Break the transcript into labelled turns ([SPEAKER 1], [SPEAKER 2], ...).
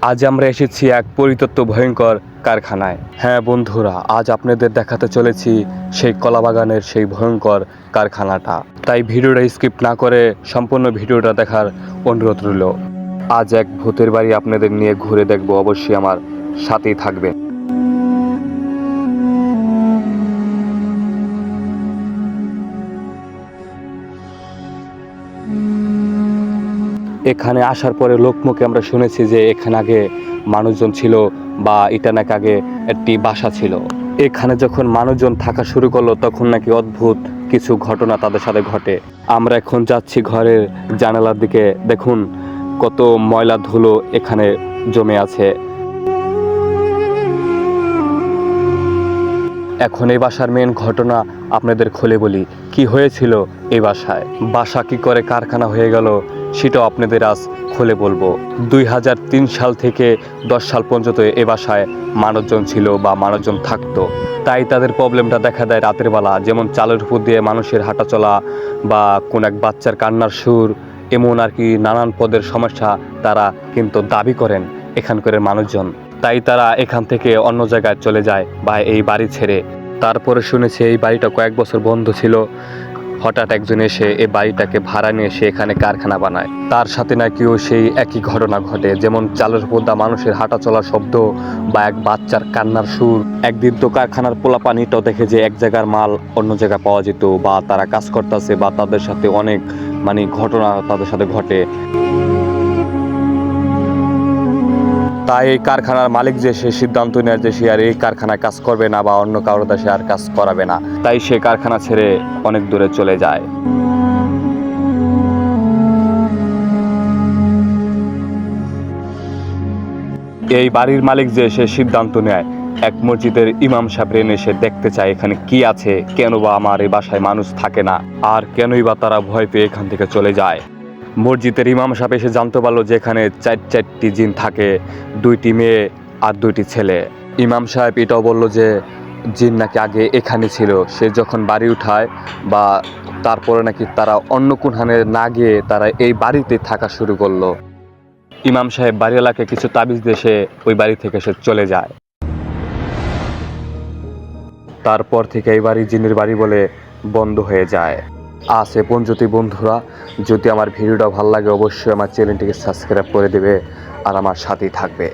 [SPEAKER 1] আজ আমরা এসেছি এক পরিত্যক্ত ভয়ঙ্কর কারখানায়। হ্যাঁ বন্ধুরা, আজ আপনাদের দেখাতে চলেছি সেই কলাবাগানের সেই ভয়ঙ্কর কারখানাটা। তাই ভিডিওটা স্কিপ না করে সম্পূর্ণ ভিডিওটা দেখার অনুরোধ রইল। আজ এক ভূতের বাড়ি আপনাদের নিয়ে ঘুরে দেখব, অবশ্যই আমার সাথেই থাকবেন। এখানে আসার পরে লোকমুখে আমরা শুনেছি যে এখানে আগে মানুষজন ছিল, বা এটা নাকি আগে একটি বাসা ছিল। এখানে যখন মানুষজন থাকা শুরু করলো তখন নাকি অদ্ভুত কিছু ঘটনা তাদের সাথে ঘটে। আমরা এখন যাচ্ছি ঘরের জানালার দিকে। দেখুন কত ময়লা ধুলো এখানে জমে আছে। এখন এই বাসার মেন ঘটনা আপনাদের খুলে বলি, কি হয়েছিল এই বাসায়, বাসা কি করে কারখানা হয়ে গেল সেটাও আপনাদের আজ খুলে বলবো। 2003 সাল থেকে 10 সাল পর্যন্ত এ বাসায় মানুষজন ছিল বা মানুষজন থাকতো। তাই তাদের প্রবলেমটা দেখা দেয় রাতের বেলা, যেমন চালের উপর দিয়ে মানুষের হাঁটা চলা বা কোন এক বাচ্চার কান্নার সুর, এমন আর কি নানান পদের সমস্যা তারা কিন্তু দাবি করেন এখানকার মানুষজন। তাই তারা এখান থেকে অন্য জায়গায় চলে যায় বা এই বাড়ি ছেড়ে। তারপরে শুনেছি এই বাড়িটা কয়েক বছর বন্ধ ছিল। হঠাৎ একজন এসে এই বাড়িটাকে ভাড়া নিয়ে এসে এখানে কারখানা বানায়। তার সাথে নাকিও সেই একই ঘটনা ঘটে, যেমন চালের পর্দা, মানুষের হাঁটা চলার শব্দ বা এক বাচ্চার কান্নার সুর। একদিন তো কারখানার পোলাপানিটাও দেখে যে এক জায়গার মাল অন্য জায়গায় পাওয়া যেত, বা তারা কাজ করতেছে, বা তাদের সাথে অনেক ঘটনা তাদের সাথে ঘটে। তাই এই কারখানার মালিক যে সে সিদ্ধান্ত নেয় যে সে আর এই কারখানায় কাজ করবে না বা অন্য কারোর দেশে আর কাজ করাবে না। তাই সে কারখানা ছেড়ে অনেক দূরে চলে যায়। এই বাড়ির মালিক যে সে সিদ্ধান্ত নেয় এক মসজিদের ইমাম সাহেব এনে সে দেখতে চায় এখানে কি আছে, কেন বা আমার এই বাসায় মানুষ থাকে না, আর কেনই বা তারা ভয় পেয়ে এখান থেকে চলে যায়। মসজিদের ইমাম সাহেব এসে জানতে পারলো যে এখানে চারটি জিন থাকে, 2টি মেয়ে আর 2টি ছেলে। ইমাম সাহেব এটাও বলল যে জিন নাকি আগে এখানে ছিল, সে যখন বাড়ি উঠায় বা তারপরে নাকি তারা অন্য কোনখানে না গিয়ে তারা এই বাড়িতে থাকা শুরু করলো। ইমাম সাহেব বাড়িওয়ালাকে কিছু তাবিজ দিয়ে সে ওই বাড়ি থেকে সে চলে যায়। তারপর থেকে এই বাড়ি জিনের বাড়ি বলে বন্ধ হয়ে যায়। আজ এ পর্যন্তই বন্ধুরা। যদি আমার ভিডিওটা ভালো লাগে অবশ্যই আমার চ্যানেলটিকে সাবস্ক্রাইব করে দেবে আর আমার সাথেই থাকবে।